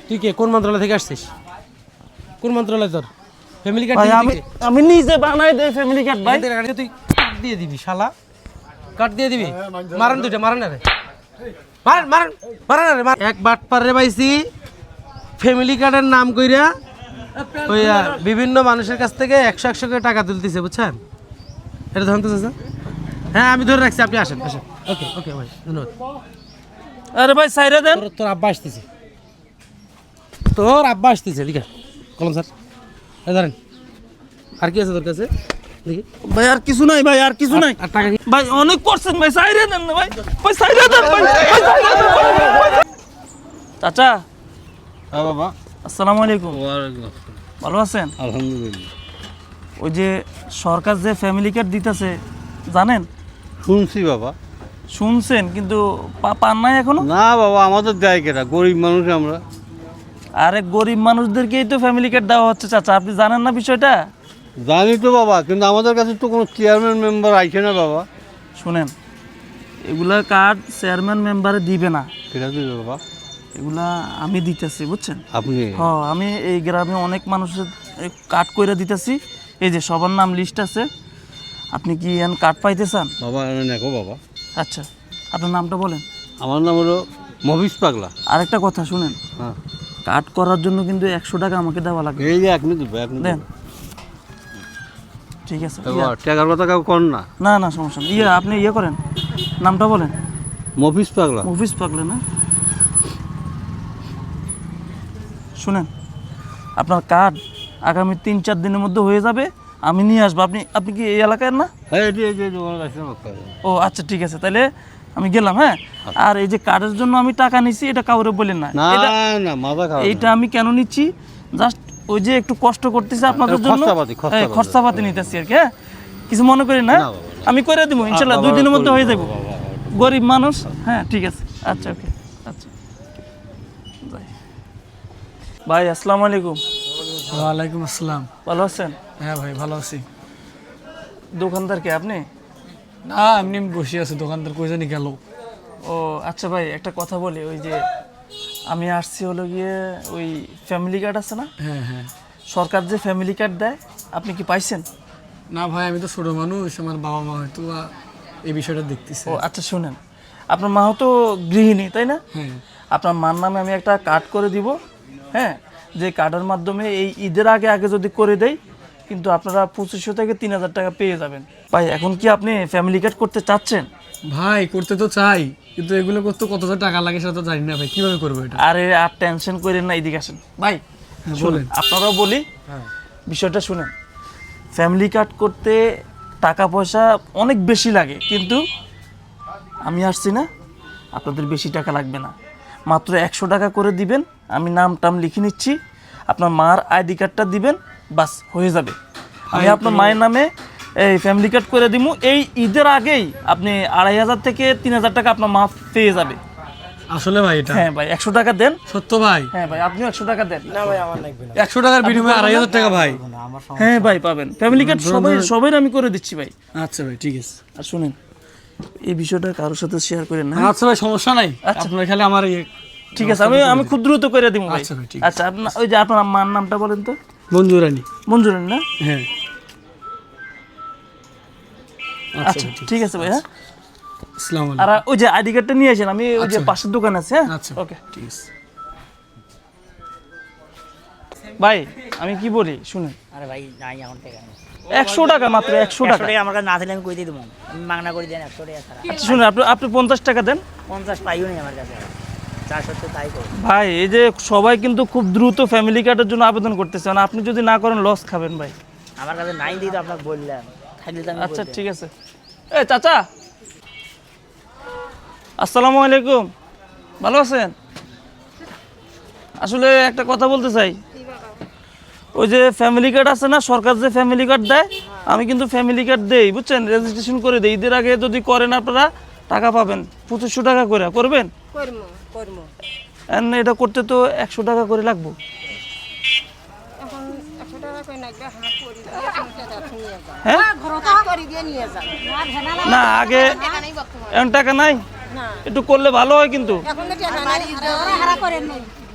তুই কে কোন মন্ত্রণালয় থেকে আসছিস? কোন মন্ত্রণালয় তোর? ফ্যামিলি কার্ড ভাই দিয়ে আমি নিজে বানাই দেই ফ্যামিলি কার্ড ভাই। তুই কার্ড দিয়ে দিবি শালা, কার্ড দিয়ে দিবি। মারেন দুইটা, মারেন না রে, মারেন মারেন মারেন না রে, এক বাটপার রে পাইছি ফ্যামিলি কার্ডের নাম কইরা ওই বিভিন্ন মানুষের কাছ থেকে 100 করে টাকা তুলতেছে, বুঝছেন? এটা ধরতে চাচা? হ্যাঁ আমি ধরে রাখছি, আপনি আসেন আসেন। ওকে ওকে ভাই, ধন্যবাদ। আরে ভাই সাইরা দেন। তোর আব্বা আসতেছে, তোর আব্বা আসতেছে। ঠিক আছে কলম স্যার, ধরেন। আর কি আছে তোর কাছে দেখি? ভাই আর কিছু নাই ভাই, আর কিছু নাই। আর টাকা কি? ভাই অনেক করছেন ভাই, সাইরা দেন না ভাই, ভাই সাইরা দেন ভাই, ভাই সাইরা দেন। চাচা। হ্যাঁ বাবা। আসসালামু আলাইকুম। ওয়ালাইকুম ভালো আছেন? আলহামদুলিল্লাহ। ওই যে সরকার যে ফ্যামিলি কার্ড দিতেছে জানেন? শুনছি বাবা। শুনছেন কিন্তু পান নাই এখনো? না বাবা, আমাদের দেয় কেটা, গরিব মানুষ আমরা। আরে গরিব মানুষদেরকেই তো ফ্যামিলি কার্ড দেওয়া হচ্ছে চাচা, আপনি জানেন না বিষয়টা? জানি তো বাবা, কিন্তু আমাদের কাছে তো কোনো চেয়ারম্যান মেম্বার আইছে না বাবা। শুনেন, এগুলা কার্ড চেয়ারম্যান মেম্বারে দিবে না, কেটা দিবে বাবা? এগুলা আমি দিতেছি, বুঝছেন? আপনি? হ্যাঁ, আমি এই গ্রামে অনেক মানুষের কার্ড কইরা দিতেছি। এই যে সবার নাম লিস্ট আছে, আপনি কি এন কার্ড পাইতে চান? বাবা আমি দেখো বাবা। আচ্ছা, আপনার নামটা বলেন। আমার নাম হলো মফিজ পাগলা। আরেকটা কথা শুনেন, হ্যাঁ, কার্ড করার জন্য কিন্তু 100 টাকা আমাকে দেওয়া লাগবে। এই যে আপনি দেবে, আপনি দেন, ঠিক আছে। টাকার কথা কেউ কর না। না না সমস্যা নেই, আপনি করেন, নামটা বলেন। মফিজ পাগলা। মুভিস পাগলে না? শুনেন, আপনার কার্ড আগামী 3-4 দিনের মধ্যে হয়ে যাবে, আমি নিয়ে আসবো। আপনি কি এই এলাকার না? হ্যাঁ, এই তোমার কাছে রাখতে হবে। ও আচ্ছা ঠিক আছে, তাহলে আমি গেলাম। হ্যাঁ, আর এই যে কার্ডের জন্য আমি টাকা নিচ্ছি, এটা কাউরে বলেন না। না এটা না, মাথা খারাপ। এইটা আমি কেন নিচ্ছি, জাস্ট ওই যে একটু কষ্ট করতেছি আপনাদের জন্য, খরচাপাতি নিতেছি আর কি। হ্যাঁ, কিছু মনে করেন না, আমি করে দিব ইনশাল্লাহ, 2 দিনের মধ্যে হয়ে যাবো। গরিব মানুষ। হ্যাঁ ঠিক আছে, আচ্ছা ওকে, আচ্ছা যাই। ভাই আসসালামু আলাইকুম। ওয়ালাইকুম আসসালাম। ভালো আছেন? হ্যাঁ ভাই ভালো আছি। দোকানদার কে আপনি? না এমনি বসে আছি, দোকানদার কই জানি গেল। ও আচ্ছা ভাই, একটা কথা বলি, ওই যে আমি আসছি হলো গিয়ে ওই ফ্যামিলি কার্ড আছে না, হ্যাঁ হ্যাঁ। সরকার যে ফ্যামিলি কার্ড দেয়, আপনি কি পাইছেন? না ভাই আমি তো ছোট মানুষ, আমার বাবা মা হয়তো এই বিষয়টা দেখতেছে। ও আচ্ছা শুনেন, আপনার মা তো গৃহিণী তাই না? হ্যাঁ। আপনার মার নামে আমি একটা কার্ড করে দিব। হ্যাঁ, যে কার্ডের মাধ্যমে এই ঈদের আগে আগে যদি করে দেই, কিন্তু আপনারা 2500 থেকে 3000 টাকা পেয়ে যাবেন। ভাই এখন কি আপনি ফ্যামিলি কার্ড করতে চাচ্ছেন? ভাই করতে তো চাই, কিন্তু এগুলো করতে কত টাকা লাগে সেটা তো জানি না ভাই, কিভাবে করবো এটা? আরে আর টেনশন করেন না, এদিকে আসেন ভাই। বলেন। আপনারাও বলি, বিষয়টা শুনেন। ফ্যামিলি কার্ড করতে টাকা পয়সা অনেক বেশি লাগে, কিন্তু আমি আসছি না, আপনাদের বেশি টাকা লাগবে না, মাত্র 100 টাকা করে দিবেন। আমি নাম টাম লিখে নিচ্ছি, আপনার মার আইডি কার্ডটা দিবেন, বাস হয়ে যাবে। আমি আপনার মায়ের নামে এই ফ্যামিলি কার্ড করে দিব। এই ঈদের আগেই আপনি 2500 থেকে 3000 টাকা আপনার মা পেয়ে যাবে। আসলে ভাই এটা? হ্যাঁ ভাই, 100 টাকা দেন। সত্য ভাই? হ্যাঁ ভাই, আপনিও 100 টাকা দেন। না ভাই আমার লাগবে না। 100 টাকার বিনিময়ে 2500 টাকা ভাই? হ্যাঁ ভাই পাবেন, ফ্যামিলি কার্ড সবাই আমি করে দিচ্ছি ভাই। আচ্ছা ভাই ঠিক আছে। আর শুনেন, এই বিষয়টা কারোর সাথে শেয়ার করেন না। আচ্ছা ভাই সমস্যা নাই, আপনার খালি আমার ঠিক আছে, আমি খুব দ্রুত করে দিব ভাই। আচ্ছা ভাই ঠিক আচ্ছা, আপনার ওই যে আপনার মার নামটা বলেন তো। মঞ্জুরানি। মঞ্জুরানি না? হ্যাঁ। আচ্ছা ঠিক আছে ভাই। হ্যাঁ, আসসালামু আর আলাইকুম। ওই যে আইডি কার্ডটা নিয়ে আসেন, আমি ওই যে পাশের দোকান আছে। হ্যাঁ আচ্ছা ওকে ঠিক আছে ভাই। আমি কি বলি শুনেন, আরে ভাই নাই আমার টাকা নেই। 100 টাকা, মাত্র 100 টাকা। 100 টাকা আমার কাছে না থাকলে আমি কই দিয়ে দেবো, আমি মাগনা করে দেন 100 টাকা ছাড়া। আচ্ছা শুনেন, আপনি 50 টাকা দেন। 50 পাইও নেই আমার কাছে, 400 তাই করো। ভাই এই যে সবাই কিন্তু খুব দ্রুত ফ্যামিলি কার্ডের জন্য আবেদন করতেছে, মানে আপনি যদি না করেন লস খাবেন ভাই। আমার কাছে নাই দিই তো আপনাকে বললাম, থাকলে তো আমি আচ্ছা ঠিক আছে। এ চাচা আসসালামু আলাইকুম, ভালো আছেন? আসলে একটা কথা বলতে চাই, ওই যে ফ্যামিলি কার্ড আছে না, সরকার যে ফ্যামিলি কার্ড দেয়, আমি কিন্তু ফ্যামিলি কার্ড দেই, বুঝছেন, রেজিস্ট্রেশন করে দেই। ঈদের আগে যদি করেন আপনারা টাকা পাবেন 2500 টাকা করে। করবেন? এটা করতে তো 100 টাকা করে লাগবে। হ্যাঁ না, আগে এমন টাকা নাই, একটু করলে ভালো হয় কিন্তু।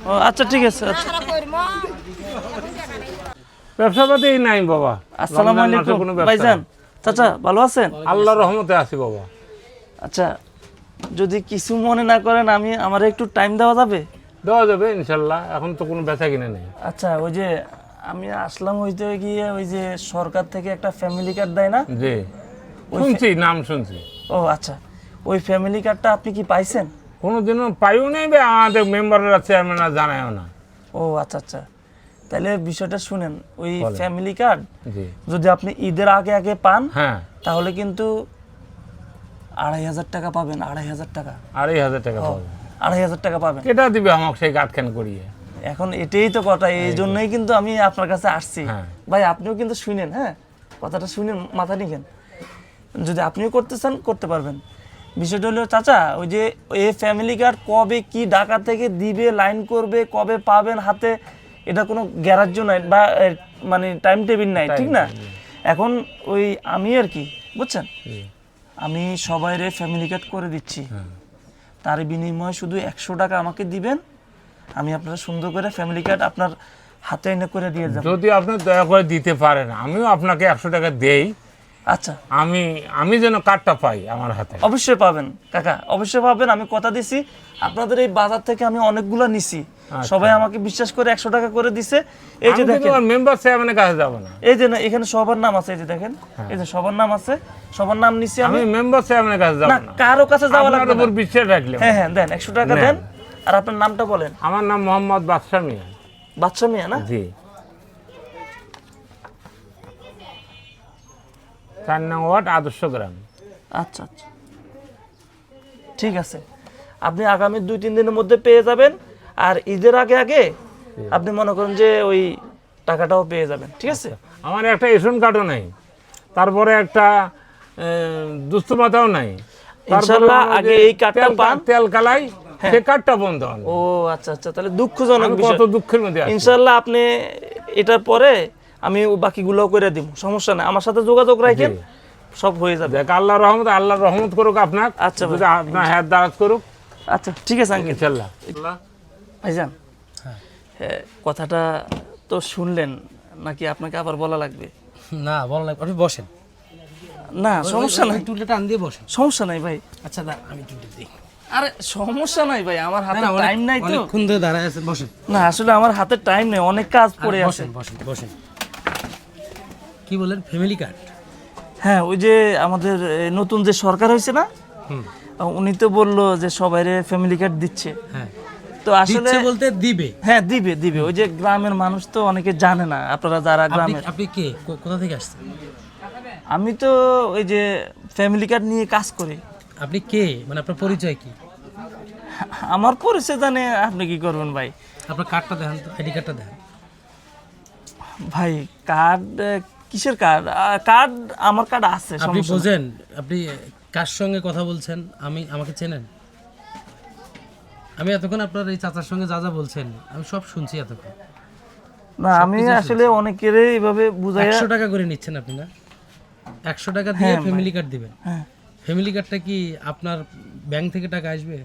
ও আচ্ছা ঠিক আছে আচ্ছা। ব্যবসাপাতি নাই বাবা। আসসালামু রমজান মাসে আলাইকুম কোনো ব্যবসা ভাইজান। নাই। চাচা ভালো আছেন? আল্লাহর রহমতে আছি বাবা। আচ্ছা যদি কিছু মনে না করেন আমি আমার একটু টাইম দেওয়া যাবে? দেওয়া যাবে ইনশাল্লাহ, এখন তো কোনো বেচা কিনে নেই। আচ্ছা ওই যে আমি আসলাম হইতে গিয়ে ওই যে সরকার থেকে একটা ফ্যামিলি কার্ড দেয় না? জি শুনছি, নাম শুনছি। ও আচ্ছা ওই ফ্যামিলি কার্ডটা আপনি কি পাইছেন? কোনোদিনও পাইও নেই বা আমাদের মেম্বাররা চেয়ারম্যানরা জানায়ও না। ও আচ্ছা আচ্ছা তাহলে বিষয়টা শুনেন, ওই ফ্যামিলি কার্ড জি যদি আপনি ঈদের আগে আগে পান হ্যাঁ, তাহলে কিন্তু 2,500 টাকা পাবেন। 2,500 টাকা, 2,500 টাকা পাবো। 2,500 টাকা পাবেন। কেটা দিবে আমাকে সেই গাঁটখান করিয়ে? এখন এটাই তো কথা, এই জন্যই কিন্তু আমি আপনার কাছে আসছি। হ্যাঁ। ভাই আপনিও কিন্তু শুনেন, হ্যাঁ কথাটা শুনেন, মাথা নিকেন। যদি আপনিও করতে চান করতে পারবেন। বিষয়টা হলো চাচা ওই যে এই ফ্যামিলি কার্ড কবে কি ঢাকা থেকে দিবে, লাইন করবে, কবে পাবেন হাতে, এটা কোনো গ্যারাজ্য নাই বা মানে টাইম টেবিল নাই, ঠিক না? এখন ওই আমি আর কি বুঝছেন, আমি সবাইরে ফ্যামিলি কার্ড করে দিচ্ছি, তার বিনিময়ে শুধু 100 টাকা আমাকে দিবেন, আমি আপনারা সুন্দর করে ফ্যামিলি কার্ড আপনার হাতে এনে করে দিয়ে যাব। যদি আপনি দয়া করে দিতে পারেন, আমিও আপনাকে 100 টাকা দেই। আচ্ছা আমি যেন কার্ডটা পাই আমার হাতে। অবশ্যই পাবেন কাকা, অবশ্যই পাবেন। আমি কথা দিছি, আপনাদের এই বাজার থেকে আমি অনেকগুলো নিছি, সবাই আমাকে বিশ্বাস করে 100 টাকা করে দিছে। এই যে দেখেন মেম্বার চেয়ারম্যানের কাছে যাব না। এই যে না এখানে সবার নাম আছে, এই যে দেখেন এই যে সবার নাম আছে, সবার নাম নিছি আমি। আমি মেম্বার চেয়ারম্যানের কাছে যাব না না। কারো কাছে যাওয়া লাগবে আপনার না। উপর বিশ্বাস রাখলে। হ্যাঁ হ্যাঁ দেন 100 টাকা দেন। আর আপনার নামটা বলেন। আমার নাম মোহাম্মদ বাদশা মিয়া। বাদশা মিয়া না? জি, 4 নং ওয়ার্ড, আদর্শ গ্রাম। আচ্ছা আচ্ছা ঠিক আছে, আপনি আগামী 2-3 দিনের মধ্যে পেয়ে যাবেন। আর ঈদের আগে আগে আপনি মনে করেন যে ওই টাকাটাও পেয়ে যাবেন, ঠিক আছে? আমার একটা রেশন কার্ডও নাই, তারপরে একটা দুস্থ ভাতাও নাই। ইনশাআল্লাহ আগে এই কার্ডটা পান। তেল কালাই সে কার্ডটা বন্ধ হল। ও আচ্ছা আচ্ছা তাহলে দুঃখজনক আমি বিষয়। কত দুঃখের মধ্যে আছি। ইনশাআল্লাহ আপনি এটার পরে আমি বাকিগুলোও করে দিব, সমস্যা নাই, আমার সাথে যোগাযোগ রাখেন, সব হয়ে যাবে। দেখ আল্লাহর রহমত করুক আপনার। আচ্ছা ভাই। যদি আপনার হাত দারাজ করুক। আচ্ছা ঠিক আছে আঙ্কেল। ইনশাআল্লাহ। ভাইজান হ্যাঁ, কথাটা তো শুনলেন নাকি আপনাকে আবার বলা লাগবে? না বলা লাগবে, আপনি বসেন। না সমস্যা নাই, টুলটা টান দিয়ে বসেন। সমস্যা নাই ভাই। আচ্ছা আমি টুলটা দিই। আরে সমস্যা নাই ভাই, আমার হাতে টাইম নাই তো। অনেকক্ষণ ধরে দাঁড়ায় আছেন, বসেন। না আসলে আমার হাতে টাইম নেই, অনেক কাজ পড়ে আছে। বসেন বসেন বসেন। কি বলেন ফ্যামিলি কার্ড? হ্যাঁ ওই যে আমাদের নতুন যে সরকার হয়েছে না, উনি তো বললো যে সবাইরে ফ্যামিলি কার্ড দিচ্ছে। হ্যাঁ তো আসলে দিচ্ছে বলতে দিবে। হ্যাঁ দিবে দিবে। ওই যে গ্রামের মানুষ তো অনেকে জানে না, আপনারা যারা গ্রামের। আপনি কে, কোথা থেকে আসছেন? আমি তো ওই যে ফ্যামিলি কার্ড নিয়ে কাজ করি। আপনি কে, মানে আপনার পরিচয় কি? আমার পরিচয় জানে আপনি কি করবেন ভাই? আপনার কার্ডটা দেখান তো, আইডি কার্ডটা দেখান। ভাই কার্ড কিসের কার্ড? কার্ড আমার কার্ড আছে। আপনি সমস্যা নেই। বোঝেন আপনি কার সঙ্গে কথা বলছেন? আমাকে চেনেন? আমি এতক্ষণ আপনার এই চাচার সঙ্গে যা যা বলছেন আমি সব শুনছি এতক্ষণ। না আমি আসলে অনেকেরই এইভাবে বুঝাই। 100 টাকা করে নিচ্ছেন আপনি না? 100 টাকা দিয়ে ফ্যামিলি কার্ড দিবেন। হ্যাঁ ফ্যামিলি কার্ডটা কি আপনার ব্যাংক থেকে টাকা আসবে?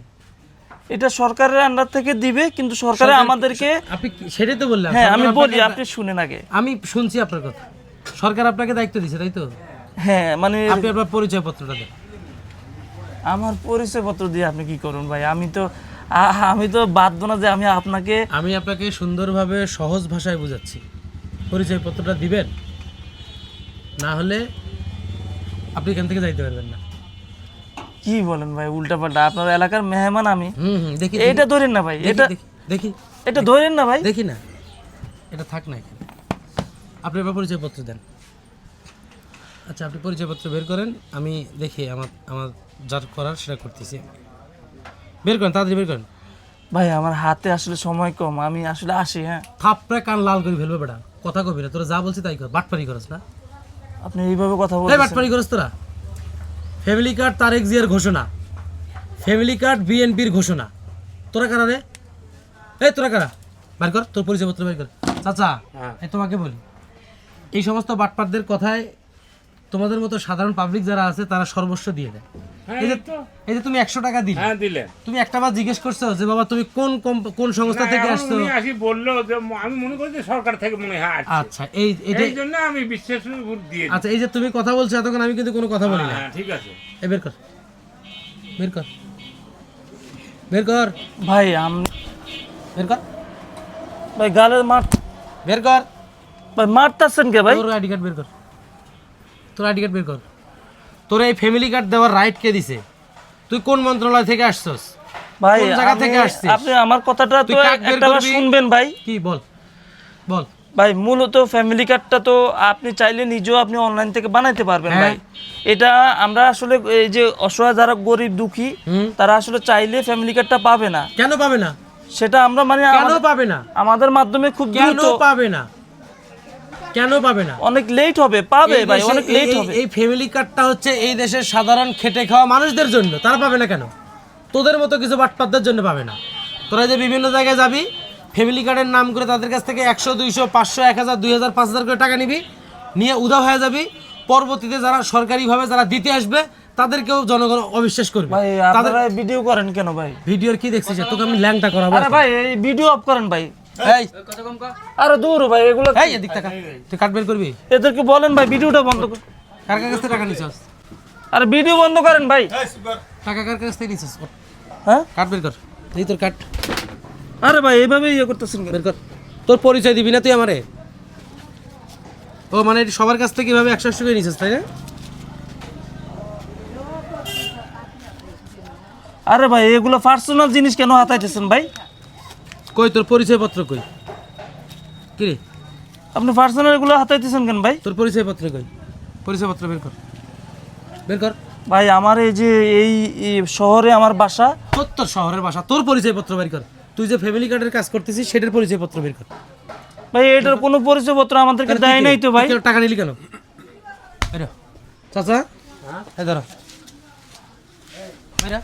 এটা সরকারের আন্ডার থেকে দিবে, কিন্তু সরকারে আমাদেরকে। আপনি সেটাই তো বললেন। হ্যাঁ আমি বলি, আপনি শুনেন আগে। আমি শুনছি আপনার কথা। সরকার আপনাকে দায়িত্ব দিয়েছে, তাই তো? হ্যাঁ মানে আপনি আপনার পরিচয়পত্রটা দেন। আমার পরিচয়পত্র দিয়ে আপনি কি করুন ভাই? আমি তো বাধ্য না যে আমি আপনাকে। আমি আপনাকে সুন্দরভাবে সহজ ভাষায় বোঝাচ্ছি, পরিচয়পত্রটা দিবেন, না হলে আপনি এখান থেকে যাইতে পারবেন না। কি বলেন ভাই উল্টাপাল্টা? আপনার এলাকার মেহমান আমি। দেখি এটা ধরেন না ভাই, এটা দেখি এটা ধরেন না ভাই। দেখি না, এটা থাক না এখানে। আপনি এবার পরিচয়পত্র দেন। আচ্ছা আপনি পরিচয়পত্র বের করেন, আমি দেখি আমার যা করার সেটা করতেছি। বের করেন, তাড়াতাড়ি বের করেন। ভাই আমার হাতে আসলে সময় কম, আমি আসলে আসি। হ্যাঁ থাপড়ে কান লাল করে ফেলবে বেটা, কথা কবি না। তোরা যা বলছি তাই কর। বাটপারি করস না? আপনি এইভাবে কথা এই বলছেন। বাটপারি করস তোরা? ফ্যামিলি কার্ড তারেক জিয়ার ঘোষণা, ফ্যামিলি কার্ড বিএনপির ঘোষণা। তোরা কারা রে? এই তোরা কারা? বের কর তোর পরিচয়পত্র বের কর। চাচা এই তোমাকে বলি, এই সমস্ত বাটপারদের কথায় তোমাদের মতো সাধারণ পাবলিক যারা আছে তারা সর্বস্ব দিয়ে দেয়। হ্যাঁ, এই যে এই তো। এই যে তুমি 100 টাকা দিলে, হ্যাঁ দিলে। তুমি একটা বার জিজ্ঞেস করছো যে বাবা তুমি কোন সংস্থা থেকে এখন আসছো? উনি আসি বললো যে আমি মনে করি যে সরকার থেকে মনে হয় আসছে। আচ্ছা এইটা এই জন্য আমি বিশ্বাসের উপর দিয়ে দিই। আচ্ছা এই যে তুমি কথা বলছো এতক্ষণ আমি কিন্তু কোনো কথা বলি না। হ্যাঁ ঠিক আছে। এই বের কর বের কর ভাই বের কর ভাই গালের বের কর ভাই মারতাছেন কে ভাই? তোর আইডি কার্ড বের কর, তোর আইডি কার্ড বের কর। তোর এই ফ্যামিলি কার্ড দেওয়ার রাইট কে দিছে? তুই কোন মন্ত্রণালয় থেকে আসছস? ভাই কোন জায়গা থেকে আসছিস? আপনি আমার কথাটা তো তুই কার্ড বের একটা বার করবি? শুনবেন ভাই। কি বল ভাই মূলত ফ্যামিলি কার্ডটা তো আপনি চাইলে নিজেও আপনি অনলাইন থেকে বানাইতে পারবেন হ্যাঁ। ভাই। এটা আমরা আসলে এই যে অসহায় যারা গরিব দুঃখী তারা আসলে চাইলে ফ্যামিলি কার্ডটা পাবে না। কেন পাবে না? সেটা আমরা মানে কেন পাবে না? আমাদের মাধ্যমে খুব কেন দ্রুত পাবে না? কেন পাবে না? অনেক লেট হবে, পাবে এই ভাই দেশে- অনেক লেট এই- হবে। এই ফ্যামিলি কার্ডটা হচ্ছে এই দেশের সাধারণ খেটে খাওয়া মানুষদের জন্য, তারা পাবে না কেন? তোদের মতো কিছু বাটপাতদের জন্য পাবে না। তোরা যে বিভিন্ন জায়গায় যাবি ফ্যামিলি কার্ডের নাম করে তাদের কাছ থেকে 100 200 500 1000 2000 5000 করে টাকা নিবি, নিয়ে উধাও হয়ে যাবি। পরবর্তীতে যারা সরকারিভাবে যারা দিতে আসবে তাদেরকেও জনগণ অবিশ্বাস করবে। ভাই তাদের আপনারা ভিডিও করেন কেন ভাই? ভিডিওর কি দেখছিস? তোকে আমি ল্যাংটা করাবো। আরে ভাই এই ভিডিও অফ করেন ভাই। এই আরে দূর ভাই এগুলো এই এদিক টাকা তুই কাট বের করবি? এদেরকে বলেন ভাই ভিডিওটা বন্ধ করুন। কার কাছ থেকে টাকা নিছিস? আরে ভিডিও বন্ধ করেন ভাই। টাকা কার কাছ থেকে নিছিস? হ্যাঁ কাট বের কর, এই তোর কাট আরে ভাই এইভাবে ইয়ে করতেছেন কেন? বের কর। তোর পরিচয় দিবি না তুই আমারে? ও মানে এটা সবার কাছ থেকে এভাবে 100 করে নিছিস তাই না? আরে ভাই এগুলো পার্সোনাল জিনিস কেন হাতাইতেছেন ভাই? কই তোর পরিচয়পত্র কই? কি রে আপনি পার্সোনাল এগুলো হাতাইতেছেন কেন ভাই? তোর পরিচয়পত্র কই? পরিচয়পত্র বের কর, বের কর। ভাই আমার এই যে এই শহরে আমার বাসা। তোর শহরের বাসা, তোর পরিচয়পত্র বের কর। তুই যে ফ্যামিলি কার্ডের কাজ করতেছিস সেটার পরিচয়পত্র বের কর। ভাই এটার কোনো পরিচয়পত্র আমাদেরকে দেয় নাই তো ভাই। তুই টাকা নিলি কেন? বেরো চাচা, এই ধরো বেরো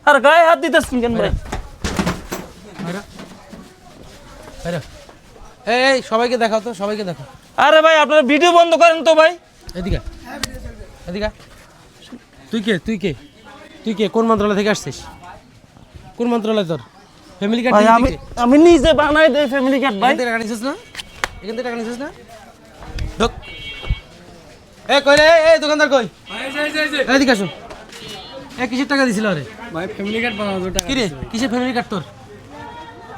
আর গায়ে হাত দিতেছেন কেন ভাই? বেরো বেরো। এই সবাইকে দেখাও তো, সবাইকে দেখাও। আরে ভাই আপনারা ভিডিও বন্ধ করেন তো ভাই। এদিকে এদিকে। তুই কে কোন মন্ত্রণালয় থেকে আসছিস? কোন মন্ত্রণালয় তোর? ফ্যামিলি কার্ড ভাই আমি নিজে বানাই দেই ফ্যামিলি কার্ড ভাই। এখান থেকে টাকা নিছিস না? এখান থেকে টাকা নিছিস না? ঢোক। এ কই রে? এই দোকানদার কই? এদিকে আসুন। কিসের টাকা দিছিল রে? ভাই ফ্যামিলি কার্ড বানাবো টাকা। কি রে কিসের ফ্যামিলি কার্ড তোর?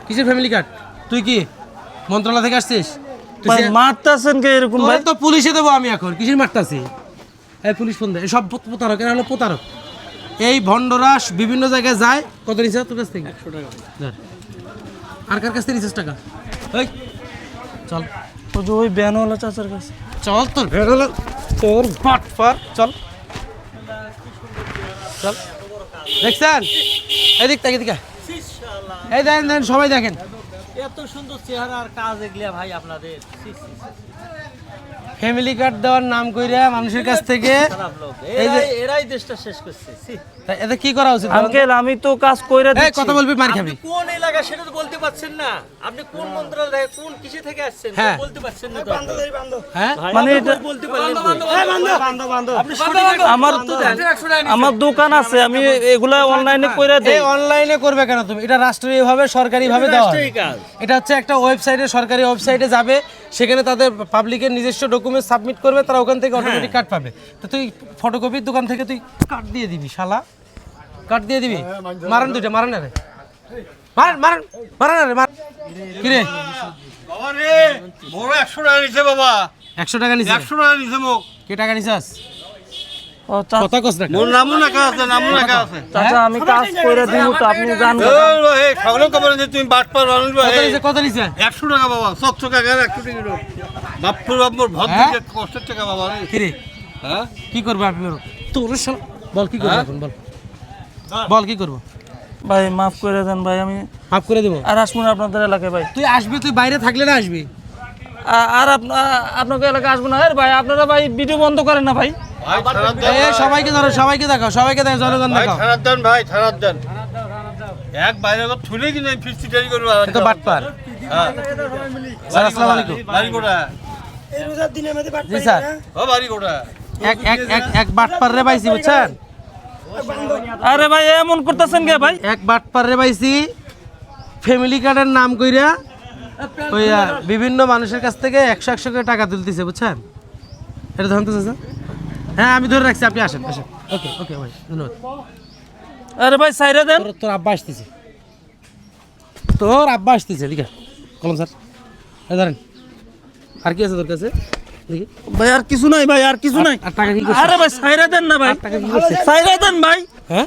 কিসের ফ্যামিলি কার্ড? তুই কি মন্ত্রণালয় থেকে আসছিস? তুই ভাই মারতাছেন কে এরকম ভাই? তোরে তো পুলিশে দেবো আমি এখন। কিসের মারতাছি? এই পুলিশ ফোন দে। এই সব প্রতারক, এরা হলো প্রতারক। এই ভণ্ডরাস বিভিন্ন জায়গায় যায়। কত নিছিস তোর কাছ থেকে? 100 টাকা। ধর। আর কার কাছ থেকে নিছিস টাকা? এই চল ওই যে ওই ব্যানওয়ালা চাচার কাছে। চল তোর ভেড় হলো তোর বাটপার। চল চল। দেখছেন? এদিক থেকে এদিকে। এই দেন সবাই দেখেন। এত সুন্দর চেহারা আর কাজ এগুলা ভাই আপনাদের ফ্যামিলি কার্ড দেওয়ার নাম কইরা মানুষের কাছ থেকে এই যে এরাই দেশটা শেষ করছে এতে কি করা উচিত? আঙ্কেল আমি তো কাজ কইরা এই দিচ্ছি। কথা বলবি মার খাবি। কোন এলাকা সেটা তো বলতে পারছেন না। আপনি কোন মন্ত্রণালয় কোন কিসে থেকে আসছেন হ্যাঁ। বলতে পারছেন না। হ্যাঁ মানে এটা বলতে পারলেন আমার দোকান আছে আমি এগুলা অনলাইনে কইরা দেই। এই অনলাইনে করবে কেন তুমি? এটা রাষ্ট্রীয়ভাবে সরকারিভাবে দেওয়া হয়। কাজ। এটা হচ্ছে একটা ওয়েবসাইটে, সরকারি ওয়েবসাইটে যাবে, সেখানে তাদের পাবলিকের নিজস্ব ডকুমেন্ট সাবমিট করবে, তারা ওখান থেকে অটোমেটিক কার্ড পাবে। তো তুই ফটোকপির দোকান থেকে তুই কার্ড দিয়ে দিবি শালা, কার্ড দিয়ে দিবি। মারেন দুইটা, মারেন না রে, মারেন না রে, মার। কি রে বাবা রে বড় 100 টাকা নিছে বাবা। 100 টাকা নিছিস? 100 টাকা নিছে মোক। কে টাকা নিছিস? ও চাচা কথা কস না। মোর নামও লেখা আছে, নামও লেখা আছে। চাচা আমি কাজ কইরা দিব তো আপনি জানবেন। এই সকলে খবর আছে তুমি বাটপার মানুষ ভাই। কত নিছে? 100 টাকা বাবা, 100 টাকা 100 টাকা দিল। বাপুর বাপুর ভদ্র হ্যাঁ? যে কষ্টের টাকা বাবা রে। কি রে হ্যাঁ? কি করবো আপনি? তোর শালা বল কি করবো এখন, বল বল কি করবো? ভাই মাফ করে দেন ভাই আমি মাফ করে দেবো। আর আসবো না আপনাদের এলাকায় ভাই। তুই আসবি, তুই বাইরে থাকলে না আসবি। আর আপনাদের এলাকায় আসবো না। আরে ভাই আপনারা ভাই ভিডিও বন্ধ করেন না ভাই। ভাই ছাড়ার দেন। এই সবাইকে ধরো, সবাইকে দেখাও, সবাইকে দেখো, জনগণ ভাই দেখাও। ছাড়ার দেন, ভাই ছাড়ার দেন। এক বাইরে কত থুলে কি নাই ফিস্টি তৈরি করব। এ তো বাটপার। হ্যাঁ। স্যার আসসালামু আলাইকুম। বাড়ি কোটা? জি স্যার। ও বাড়ি কোটা? এক এক এক এক বাটপার রে পাইছি বুঝছেন, আরে ভাই এমন করতেছেন কে ভাই? এক বাটপার রে পাইছি ফ্যামিলি কার্ডের নাম কইরা ওই বিভিন্ন মানুষের কাছ থেকে 100 করে টাকা তুলতেছে বুঝছেন। এটা ধরতে চাচা? হ্যাঁ আমি ধরে রাখছি, আপনি আসেন আসেন। ওকে ওকে ভাই ধন্যবাদ। আরে ভাই সাইরা দেন। তোর আব্বা আসতেছে, তোর আব্বা আসতেছে। ঠিক আছে কলম স্যার, ধরেন। আর কি আছে তোর কাছে দেখি? ভাই আর কিছু নাই ভাই, আর কিছু নাই। আর টাকা কি করছিস? আরে ভাই সাইরা দেন না ভাই, টাকা কি করছিস? সাইরা দেন ভাই। হ্যাঁ